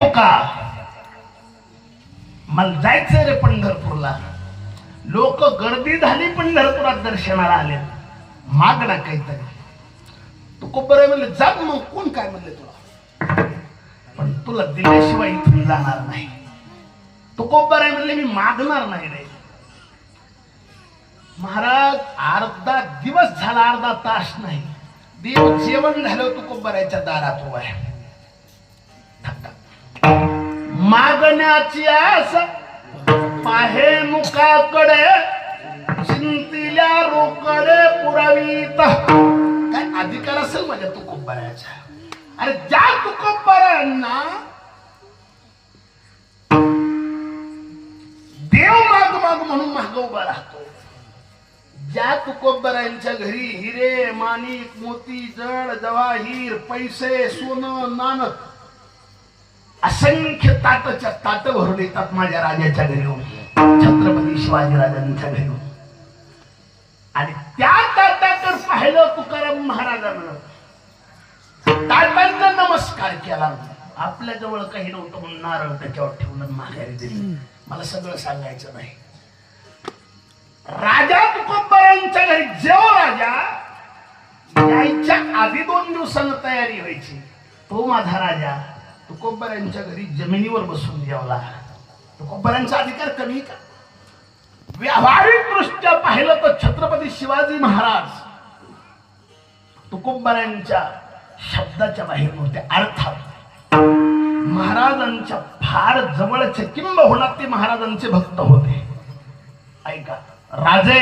का मला जायचंय रे पंढरपूरला. लोक गर्दी झाली पंढरपुरात दर्शनाला आले. माग ना काहीतरी. तू कोबर म्हणले जा मग कोण काय म्हणले तुला, पण तुला दिल्याशिवाय इथून जाणार नाही. तू कोबर म्हणले मी मागणार नाही रे. महाराज अर्धा दिवस झाला, अर्धा तास नाही, देव जेवण झालं तू कोबराच्या दारात उभा आहे. मागण्याची आस पाहे मुखाकडे, चिंतिल्या रोकडे पुरावीत. काय अधिकार असेल माझ्या तुकोबाराचा? अरे ज्या तुकोबारांना देव माग माग म्हणून माग उभा राहतो, ज्या तुकोबारांच्या घरी हिरे माणिक मोती जड जवाहीर पैसे सोनं नाणं असंख्य ताटच्या ताट भरून येतात माझ्या राजाच्या घरी, छत्रपती शिवाजीराजांच्या घरी. आणि त्या ताटाकडे पाहिलं तुकाराम महाराजांना, ताटांना नमस्कार केला. आपल्या जवळ काही नव्हतं म्हणून नारळ त्याच्यावर ठेवून माघारी दिली. मला सगळं सांगायचं नाही. राजा तुकोबारांच्या घरी जेव्हा राजा यायच्या आधी 2 दिवसांना तयारी व्हायची. तो माझा राजा तुकोबारांच्या घरी जमिनीवर बसून जेवला. तुकोबारांचा अधिकार कमी का? व्यावहारिक दृष्ट्या पाहिलं तर छत्रपती शिवाजी महाराज तुकोबारांच्या शब्दाच्या बाहेर नव्हते. अर्थात महाराजांच्या फार जवळचे किंबहुना ते महाराजांचे भक्त होते. ऐका, राजे